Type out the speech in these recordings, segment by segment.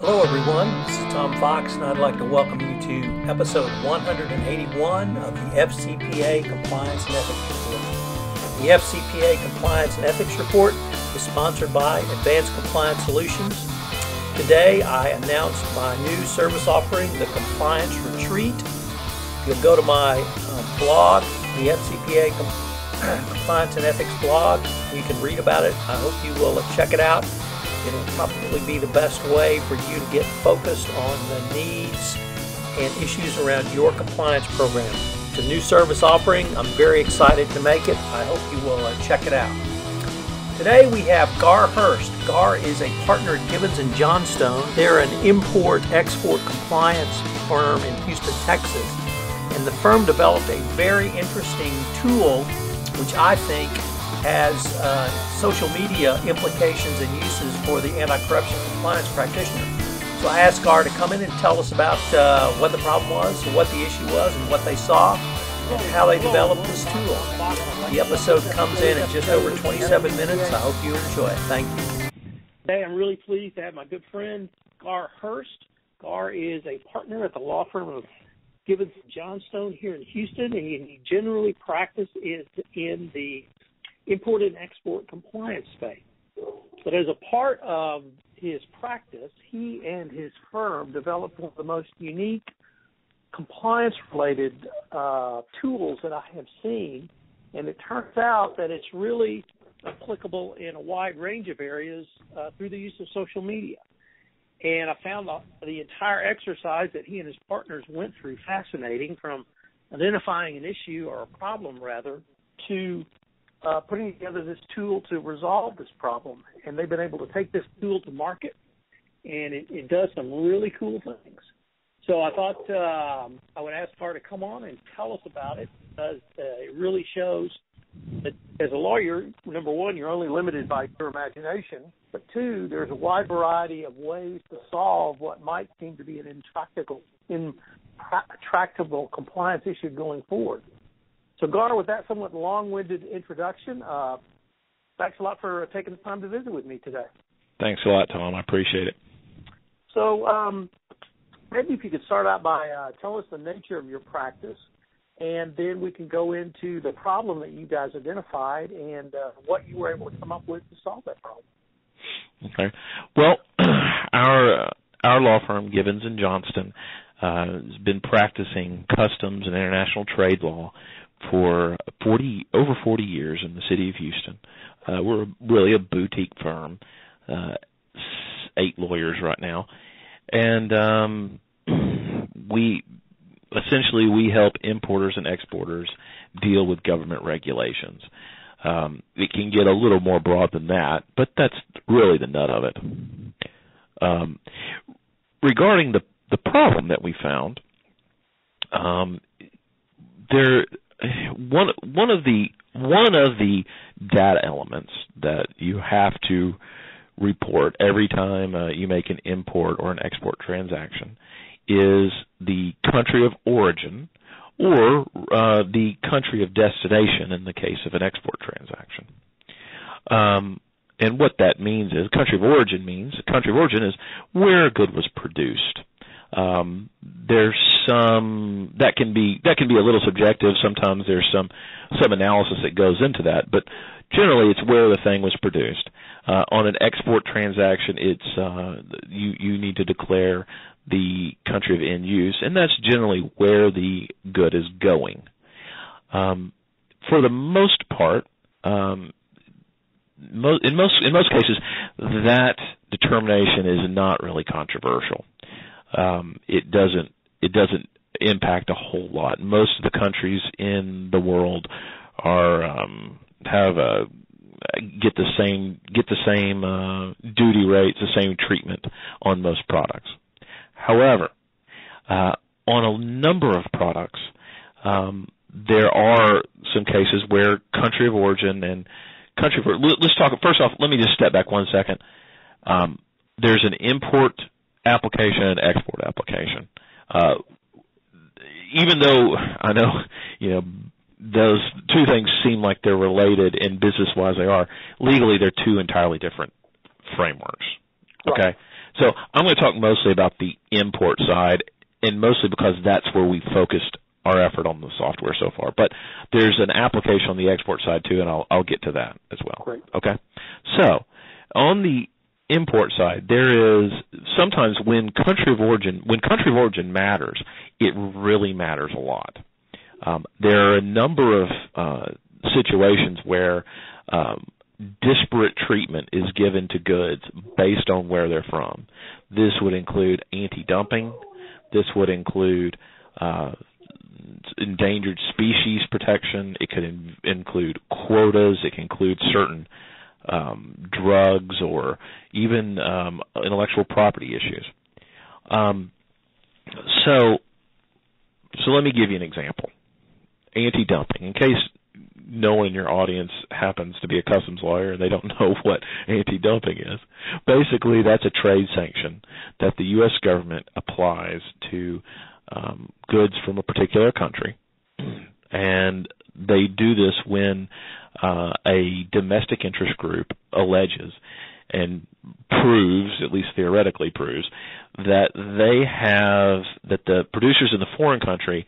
Hello everyone, this is Tom Fox and I'd like to welcome you to episode 181 of the FCPA Compliance and Ethics Report. The FCPA Compliance and Ethics Report is sponsored by Advanced Compliance Solutions. Today I announced my new service offering, the Compliance Retreat. If you'll go to my blog, the FCPA Compliance and Ethics blog, you can read about it. I hope you will check it out. It'll probably be the best way for you to get focused on the needs and issues around your compliance program. It's a new service offering. I'm very excited to make it. I hope you will check it out. Today we have Gar Hurst. Gar is a partner at Gibbons & Johnstone. They're an import-export compliance firm in Houston, Texas. And the firm developed a very interesting tool which I think has social media implications and uses for the anti-corruption compliance practitioner. So I asked Gar to come in and tell us about what the problem was, what the issue was, and what they saw, and how they developed this tool. The episode comes in at just over 27 minutes. I hope you enjoy it. Thank you. Today I'm really pleased to have my good friend Gar Hurst. Gar is a partner at the law firm of Gibbons & Johnstone here in Houston, and he generally practices in the import and export compliance space. But as a part of his practice, he and his firm developed one of the most unique compliance-related tools that I have seen, and it turns out that it's really applicable in a wide range of areas through the use of social media. And I found the entire exercise that he and his partners went through fascinating, from identifying an issue, or a problem rather, to putting together this tool to resolve this problem. And they've been able to take this tool to market, and it does some really cool things. So I thought I would ask Gar to come on and tell us about it, because it really shows that as a lawyer, number one, you're only limited by your imagination, but two, there's a wide variety of ways to solve what might seem to be an intractable compliance issue going forward. So, Gar, with that somewhat long-winded introduction, thanks a lot for taking the time to visit with me today. Thanks a lot, Tom. I appreciate it. So maybe if you could start out by telling us the nature of your practice, and then we can go into the problem that you guys identified and what you were able to come up with to solve that problem. Okay. Well, our law firm, Gibbons & Johnston, has been practicing customs and international trade law for over 40 years in the city of Houston. We're really a boutique firm, 8 lawyers right now, and we help importers and exporters deal with government regulations. It can get a little more broad than that, but that's really the nut of it. Regarding the problem that we found, one of the data elements that you have to report every time you make an import or an export transaction is the country of origin, or the country of destination in the case of an export transaction. And what that means is, country of origin is where a good was produced. There's some that can be a little subjective. Sometimes there's some analysis that goes into that, but generally it's where the thing was produced. On an export transaction, it's you need to declare the country of end use, and that's generally where the good is going. For the most part, in most cases, that determination is not really controversial. It doesn't impact a whole lot. Most of the countries in the world get the same duty rates, the same treatment on most products. However, on a number of products, there are some cases where country of origin and let's talk. First off, let me just step back 1 second. There's an import application and export application. Even though I know, those two things seem like they're related, and business-wise they are, legally they're two entirely different frameworks. Okay? Right. So I'm going to talk mostly about the import side, and mostly because that's where we focused our effort on the software so far. But there's an application on the export side too, and I'll get to that as well. Great. Okay. So on the import side, there is sometimes when country of origin matters, it really matters a lot. There are a number of situations where disparate treatment is given to goods based on where they're from. This would include anti-dumping. This would include endangered species protection. It could include quotas. It can include certain drugs or even intellectual property issues. So let me give you an example. Anti-dumping. In case no one in your audience happens to be a customs lawyer and they don't know what anti-dumping is, basically that's a trade sanction that the U.S. government applies to goods from a particular country, and they do this when a domestic interest group alleges and proves, at least theoretically proves, that that the producers in the foreign country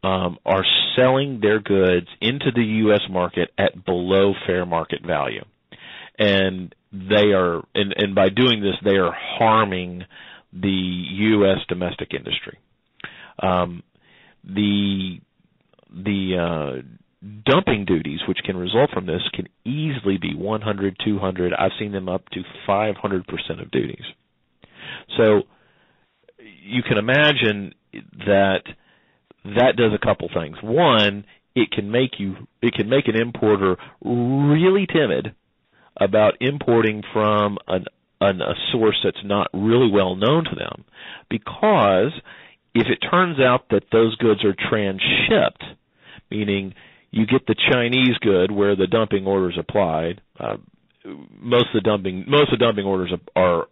are selling their goods into the U.S. market at below fair market value, and they are, and by doing this, they are harming the U.S. domestic industry. The dumping duties, which can result from this, can easily be 100, 200. I've seen them up to 500% of duties. So you can imagine that does a couple things. One, it can make an importer really timid about importing from a source that's not really well known to them, because if it turns out that those goods are transshipped, meaning you get the Chinese good where the dumping orders applied, most of the dumping orders are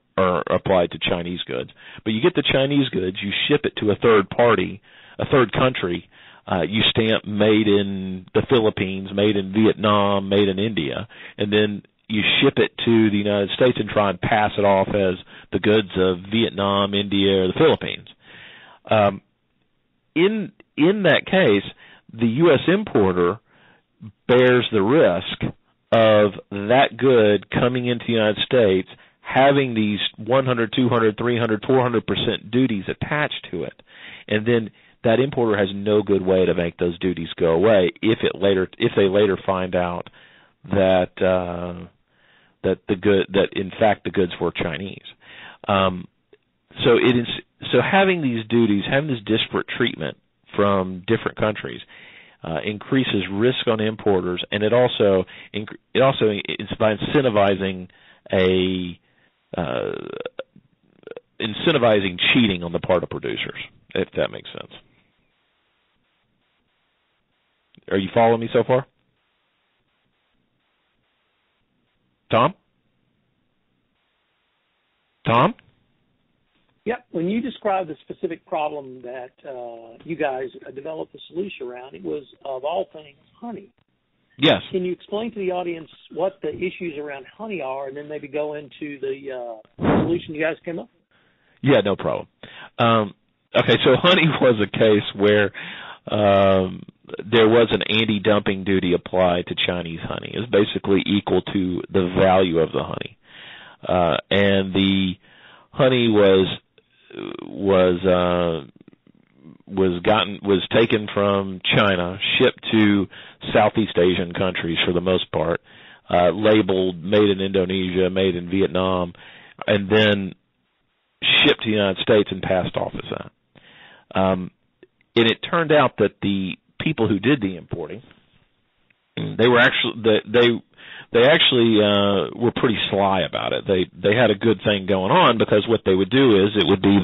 applied to Chinese goods, but you get the Chinese goods, you ship it to a third party, a third country, you stamp made in the Philippines, made in Vietnam, made in India, and then you ship it to the United States and try and pass it off as the goods of Vietnam, India, or the Philippines. In that case, the U.S. importer bears the risk of that good coming into the United States having these 100, 200, 300, 400% duties attached to it, and then that importer has no good way to make those duties go away if they later find out that in fact the goods were Chinese. So having these duties, having this disparate treatment from different countries, increases risk on importers, and it also it's by incentivizing cheating on the part of producers, if that makes sense. Are you following me so far? Tom? Yeah, when you described the specific problem that you guys developed a solution around, it was, of all things, honey. Yes. Can you explain to the audience what the issues around honey are, and then maybe go into the solution you guys came up with? Yeah, no problem. Okay, so honey was a case where there was an anti-dumping duty applied to Chinese honey. It's basically equal to the value of the honey, and the honey was taken from China, shipped to Southeast Asian countries for the most part, labeled made in Indonesia, made in Vietnam, and then shipped to the United States and passed off as that. And it turned out that the people who did the importing, they were pretty sly about it. They had a good thing going on, because what they would do is it would be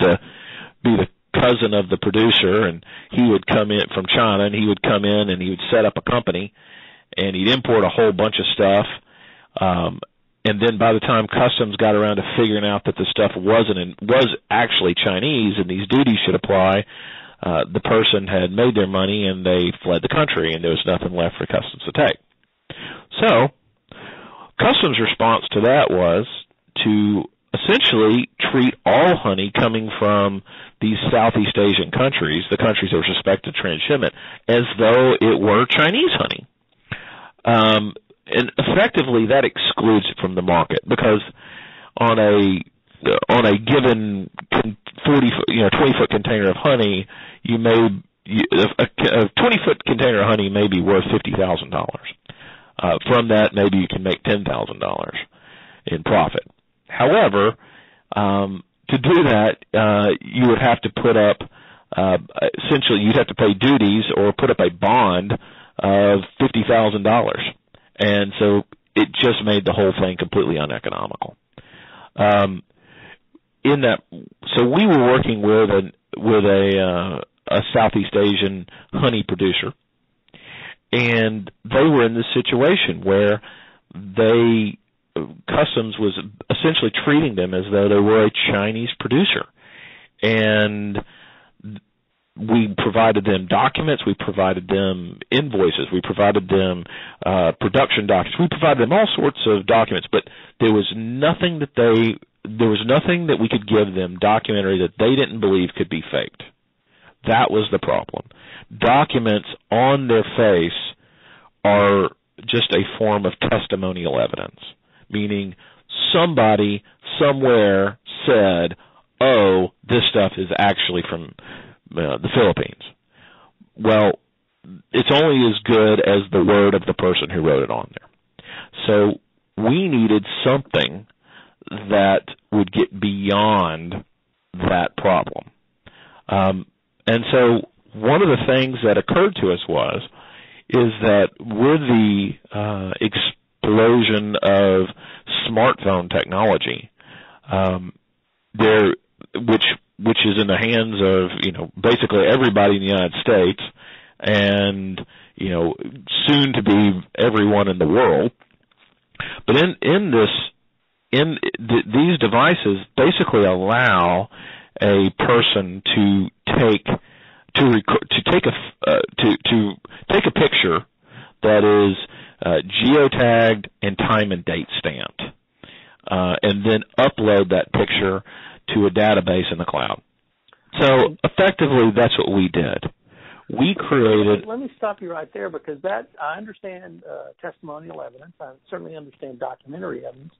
the cousin of the producer, and he would come in from China, and he would come in and he would set up a company, and he'd import a whole bunch of stuff, and then by the time customs got around to figuring out that the stuff was actually Chinese and these duties should apply, the person had made their money and they fled the country, and there was nothing left for customs to take. So customs' response to that was to essentially treat all honey coming from these Southeast Asian countries, the countries that were suspected transshipment, as though it were Chinese honey. And effectively, that excludes it from the market, because on a given 20-foot container of honey, a 20-foot container of honey may be worth $50,000. From that, maybe you can make $10,000 in profit. However, to do that, you would have to put up, essentially, you'd have to pay duties or put up a bond of $50,000. And so it just made the whole thing completely uneconomical. So we were working with a Southeast Asian honey producer, and they were in this situation where Customs was essentially treating them as though they were a Chinese producer. And we provided them documents, we provided them invoices, we provided them production documents, we provided them all sorts of documents, but there was nothing that we could give them documentary that they didn't believe could be faked. That was the problem. Documents on their face are just a form of testimonial evidence, meaning somebody somewhere said, oh, this stuff is actually from the Philippines. Well, it's only as good as the word of the person who wrote it on there. So we needed something that would get beyond that problem. And so one of the things that occurred to us is that with the explosion of smartphone technology, which is in the hands of basically everybody in the United States, and soon to be everyone in the world. But these devices basically allow a person to take a picture that is geotagged and time and date stamped, and then upload that picture to a database in the cloud. So effectively, that's what we did. We created. Let me stop you right there, because I understand testimonial evidence. I certainly understand documentary evidence.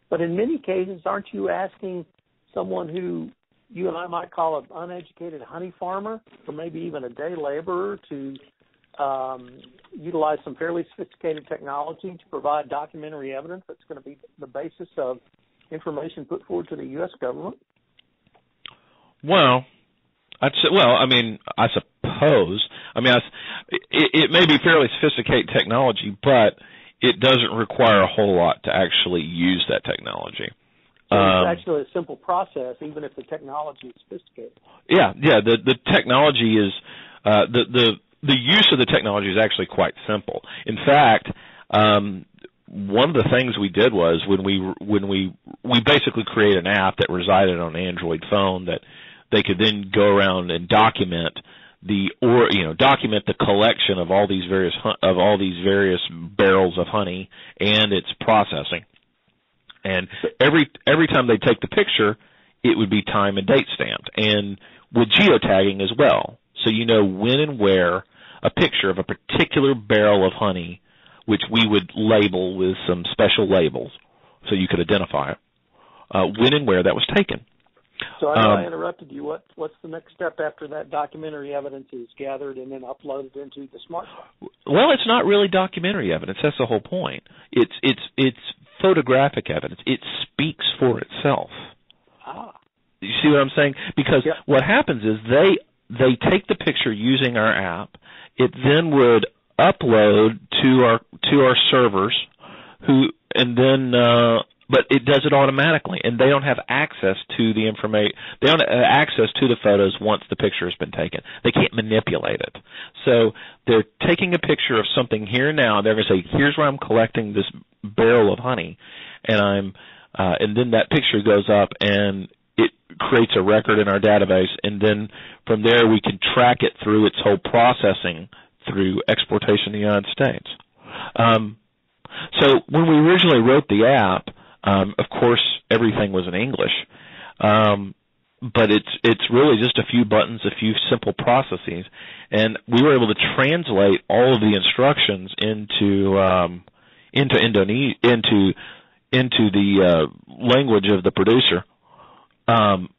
But in many cases, aren't you asking someone who you and I might call an uneducated honey farmer, or maybe even a day laborer, to utilize some fairly sophisticated technology to provide documentary evidence that's going to be the basis of information put forward to the U.S. government? Well, I suppose. It may be fairly sophisticated technology, but it doesn't require a whole lot to actually use that technology. So it's actually a simple process, even if the technology is sophisticated. Yeah. The technology is the use of the technology is actually quite simple. In fact, one of the things we did was when we basically created an app that resided on an Android phone that they could then go around and document the collection of all these various barrels of honey and its processing. And every time they take the picture, it would be time and date stamped, and with geotagging as well. So you know when and where a picture of a particular barrel of honey, which we would label with some special labels so you could identify it, when and where that was taken. So I know I interrupted you. What's the next step after that documentary evidence is gathered and then uploaded into the smartphone? Well, it's not really documentary evidence. That's the whole point. It's photographic evidence. It speaks for itself. You see what I'm saying? Because what happens is they take the picture using our app. It then would upload to our servers, but it does it automatically, and they don't have access to the information. They don't have access to the photos once the picture has been taken. They can't manipulate it. So they're taking a picture of something here now. They're going to say, "Here's where I'm collecting this barrel of honey," and then that picture goes up, and it creates a record in our database, and then from there we can track it through its whole processing through exportation to the United States. So when we originally wrote the app, of course, everything was in English. But it's really just a few buttons, a few simple processes, and we were able to translate all of the instructions into the language of the producer. And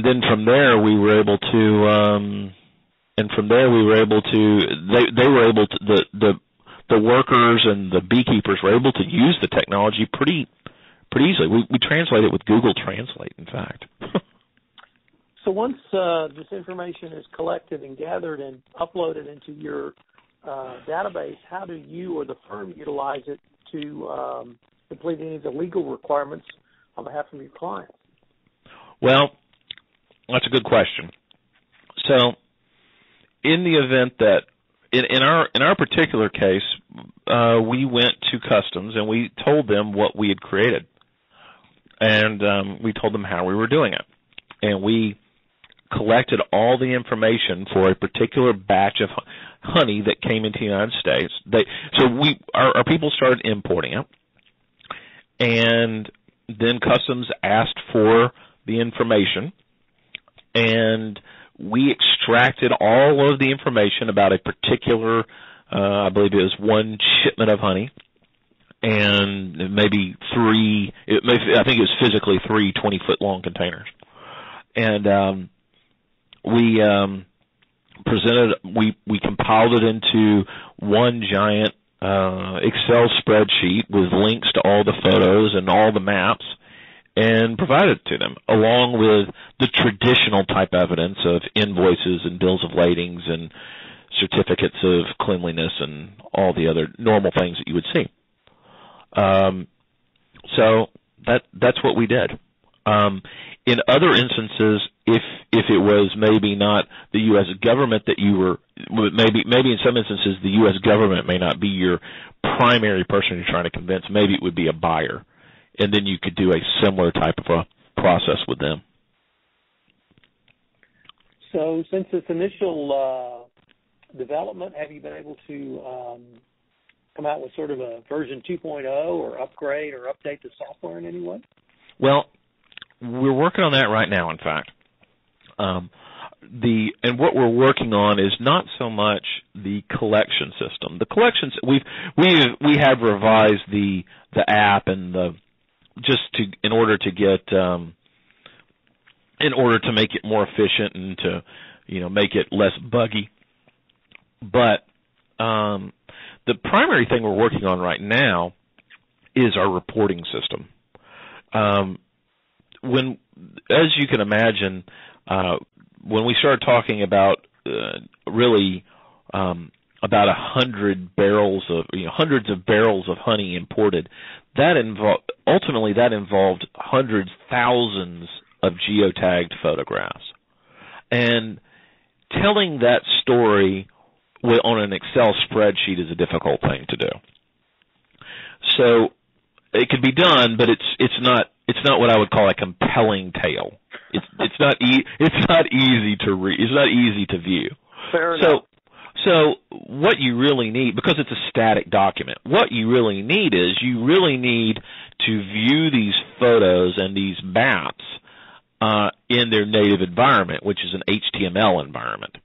then from there we were able to the workers and the beekeepers were able to use the technology pretty easily. We translate it with Google Translate, in fact. So once this information is collected and gathered and uploaded into your database, how do you or the firm utilize it to complete any of the legal requirements on behalf of your clients? Well, that's a good question. So in the event that in our particular case, we went to Customs and we told them what we had created, and we told them how we were doing it, and we collected all the information for a particular batch of honey that came into the United States. Our people started importing it, and then Customs asked for the information, and we extracted all of the information about a particular, I believe it was one shipment of honey, and maybe I think it was physically 3 20-foot-long containers. And we compiled it into one giant Excel spreadsheet with links to all the photos and all the maps, and provided it to them, along with the traditional type evidence of invoices and bills of ladings and certificates of cleanliness and all the other normal things that you would see. So that's what we did. In other instances, if it was maybe not the U.S. government that you were, maybe in some instances the U.S. government may not be your primary person you're trying to convince. Maybe it would be a buyer, and then you could do a similar type of a process with them. So since its initial development, have you been able to come out with sort of a version 2.0 or upgrade or update the software in any way? Well, we're working on that right now, in fact. And what we're working on is not so much the collection system. The collections we have revised the app and in order to make it more efficient and to make it less buggy. But the primary thing we're working on right now is our reporting system. As you can imagine, when we started talking about about 100 barrels of hundreds of barrels of honey imported, that involved hundreds, thousands of geotagged photographs, and telling that story on an Excel spreadsheet is a difficult thing to do. So it could be done, but it's not what I would call a compelling tale. It's not easy to read. It's not easy to view. Fair enough. So what you really need, because it's a static document, what you really need is you really need to view these photos and these maps in their native environment, which is an HTML environment.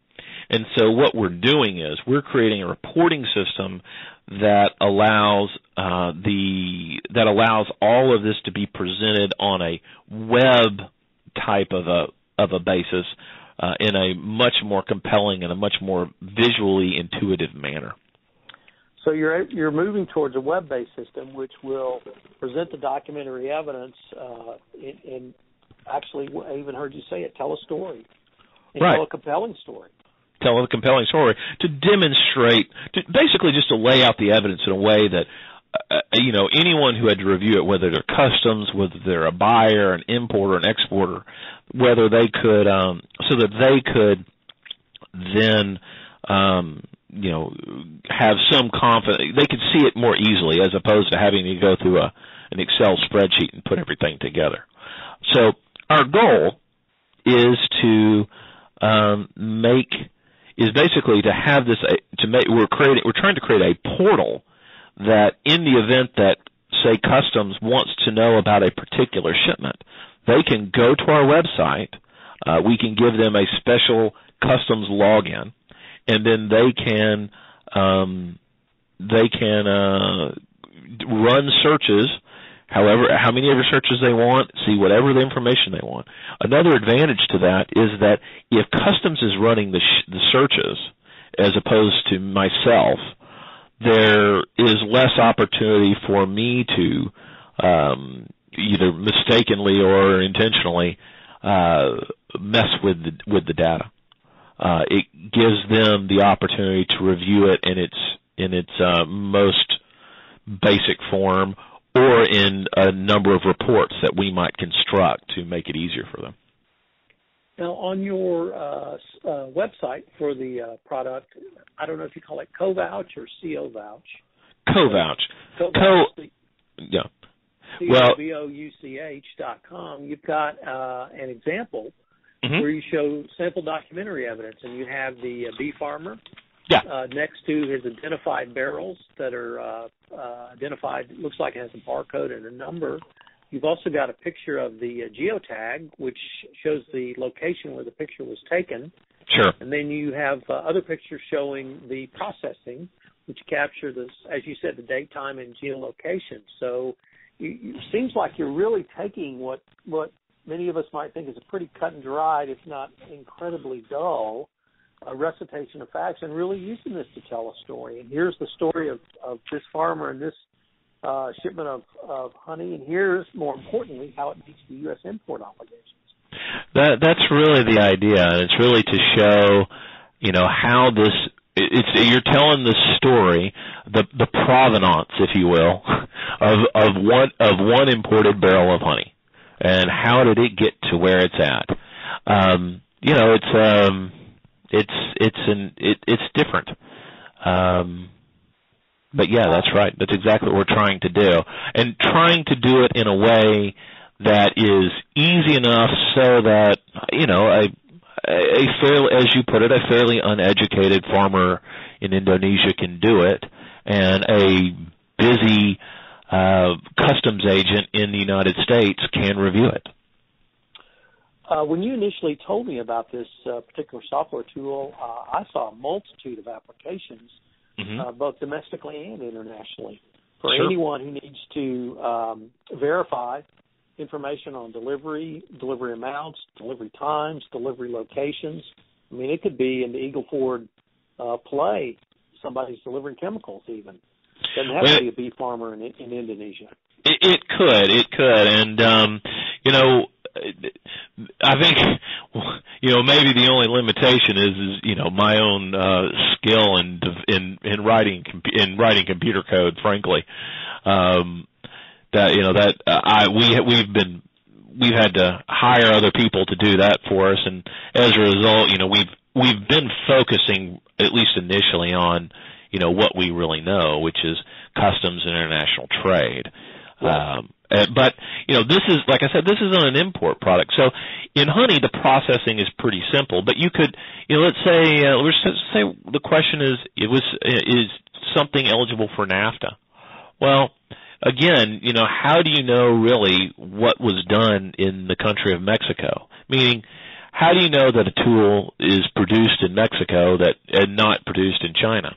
And so what we're doing is we're creating a reporting system that allows all of this to be presented on a web type of a basis in a much more compelling and a much more visually intuitive manner. So you're moving towards a web-based system which will present the documentary evidence and actually, I even heard you say it, tell a story. And right. Tell a compelling story. Tell a compelling story, to demonstrate, basically just to lay out the evidence in a way that, anyone who had to review it, whether they're Customs, whether they're a buyer, an importer, an exporter, whether they could, so that they could then, have some confidence, they could see it more easily as opposed to having to go through an Excel spreadsheet and put everything together. So our goal is to basically to have this we're trying to create a portal that in the event that say Customs wants to know about a particular shipment, they can go to our website. We can give them a special Customs login, and then they can run searches, how many ever searches they want, see whatever the information they want. Another advantage to that is that if Customs is running the searches as opposed to myself, there is less opportunity for me to either mistakenly or intentionally mess with the data. It gives them the opportunity to review it in its most basic form, or in a number of reports that we might construct to make it easier for them. Now, on your website for the product, I don't know if you call it co-vouch or co-vouch. Co-vouch. Yeah. COVOUCH.com. You've got an example where you show sample documentary evidence, and you have the bee farmer next to his identified barrels that are identified. It looks like it has a barcode and a number. You've also got a picture of the geotag, which shows the location where the picture was taken. Sure. And then you have other pictures showing the processing, which capture this, as you said, the date, time, and geolocation. So it seems like you're really taking what many of us might think is a pretty cut and dried, if not incredibly dull, recitation of facts, and really using this to tell a story. And here's the story of this farmer and this shipment of honey, and here's, more importantly, how it meets the U.S. import obligations. That's really the idea, and it's really to show, how this. You're telling the story, the provenance, if you will, of one imported barrel of honey, and how did it get to where it's at. It's different. But yeah, that's right. That's exactly what we're trying to do, and trying to do it in a way that is easy enough so that a fairly, as you put it, a fairly uneducated farmer in Indonesia can do it, and a busy customs agent in the United States can review it. When you initially told me about this particular software tool, I saw a multitude of applications, both domestically and internationally, for anyone who needs to verify information on delivery amounts, delivery times, delivery locations. I mean, it could be in the Eagle Ford play, somebody's delivering chemicals even. Doesn't have to be a bee farmer in Indonesia. It could, and I think maybe the only limitation is my own skill in writing computer code. Frankly, we've had to hire other people to do that for us, and as a result, we've been focusing, at least initially, on what we really know, which is customs and international trade. But this is, like I said, this is on an import product. So in honey, the processing is pretty simple. But you could, let's say the question is something eligible for NAFTA? Well, again, how do you know really what was done in the country of Mexico? Meaning, how do you know that a tool is produced in Mexico and not produced in China?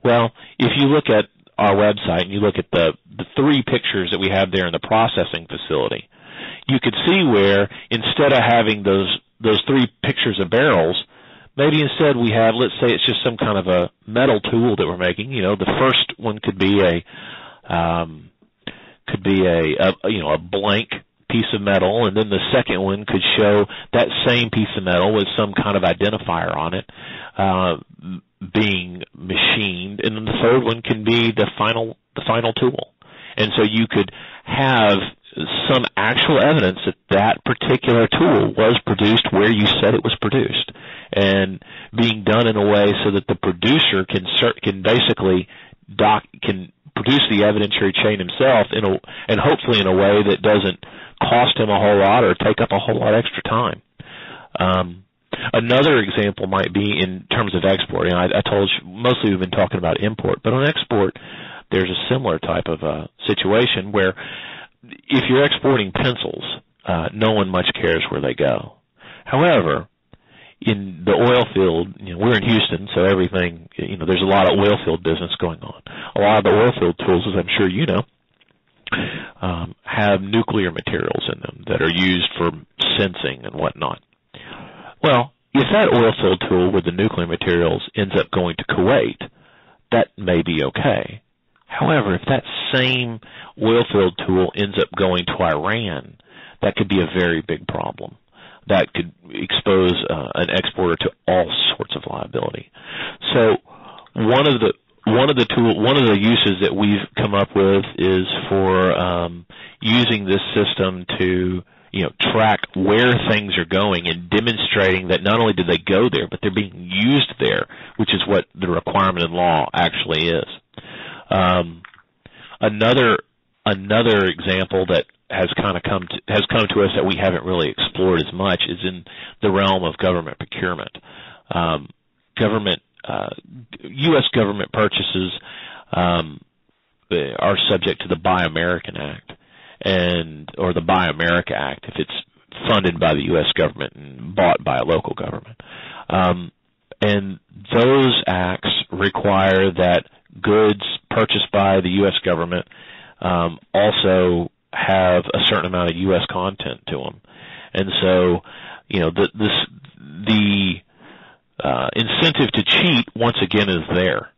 Well, if you look at our website and you look at the three pictures that we have there in the processing facility, you could see where instead of having those three pictures of barrels, maybe instead we have, let's say it's just some kind of a metal tool that we're making. The first one could be a blank piece of metal, and then the second one could show that same piece of metal with some kind of identifier on it being machined, and then the third one can be the final tool. And so you could have some actual evidence that particular tool was produced where you said it was produced, and being done in a way so that the producer can basically can produce the evidentiary chain himself and hopefully in a way that doesn't cost him a whole lot or take up a whole lot extra time. Another example might be in terms of export. I told you mostly we've been talking about import, but on export, there's a similar type of situation where if you're exporting pencils, no one much cares where they go. However, in the oil field, we're in Houston, so everything, there's a lot of oil field business going on. A lot of the oil field tools, as I'm sure you know, have nuclear materials in them that are used for sensing and whatnot. Well, if that oil field tool with the nuclear materials ends up going to Kuwait, that may be okay. However, if that same oil field tool ends up going to Iran, that could be a very big problem. That could expose an exporter to all sorts of liability. So one of the uses that we've come up with is for using this system to track where things are going and demonstrating that not only did they go there, but they're being used there, which is what the requirement in law actually is. Another example that has come to us that we haven't really explored as much is in the realm of government procurement. U.S. government purchases are subject to the Buy American Act or the Buy America Act if it's funded by the U.S. government and bought by a local government. And those acts require that goods purchased by the U.S. government also have a certain amount of U.S. content to them. And so, the incentive to cheat, once again, is there.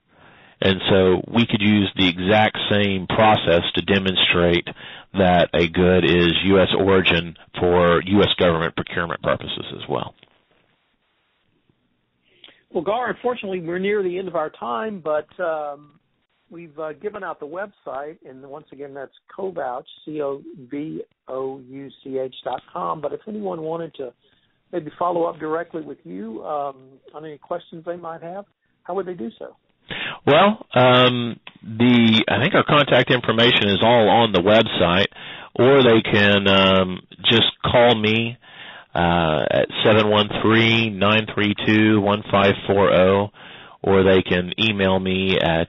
And so we could use the exact same process to demonstrate that a good is U.S. origin for U.S. government procurement purposes as well. Well, Gar, unfortunately, we're near the end of our time, but we've given out the website, and once again, that's Covouch, COVOUCH.com. But if anyone wanted to maybe follow up directly with you on any questions they might have, how would they do so? Well, I think our contact information is all on the website, or they can just call me at 713-932-1540, or they can email me at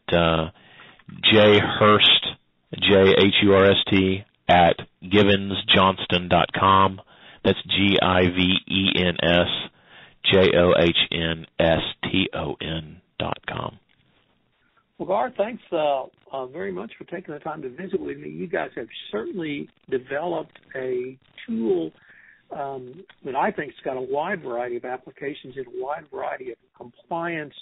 jhurst, Jhurst, at givensjohnston.com. That's GIVENSJOHNSTON.com. Well, Gar, thanks very much for taking the time to visit with me. You guys have certainly developed a tool that I think has got a wide variety of applications in a wide variety of compliance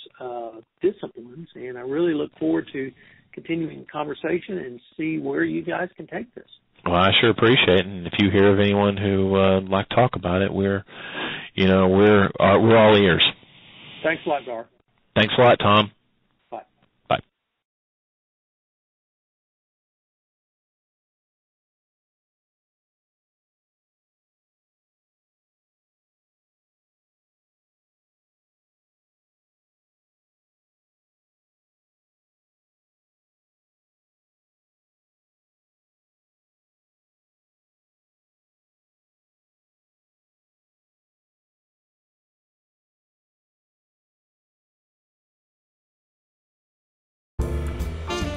disciplines, and I really look forward to continuing the conversation and see where you guys can take this. Well, I sure appreciate it, and if you hear of anyone who would like to talk about it, we're all ears. Thanks a lot, Gar. Thanks a lot, Tom.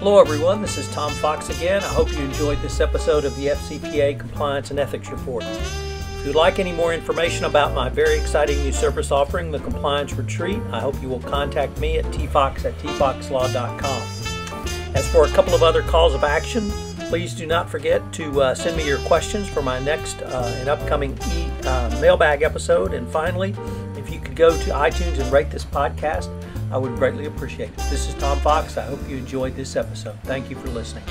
Hello everyone, this is Tom Fox again. I hope you enjoyed this episode of the FCPA Compliance and Ethics Report. If you'd like any more information about my very exciting new service offering, the Compliance Retreat, I hope you will contact me at tfox@tfoxlaw.com. As for a couple of other calls of action, please do not forget to send me your questions for my next and upcoming mailbag episode. And finally, if you could go to iTunes and rate this podcast, I would greatly appreciate it. This is Tom Fox. I hope you enjoyed this episode. Thank you for listening.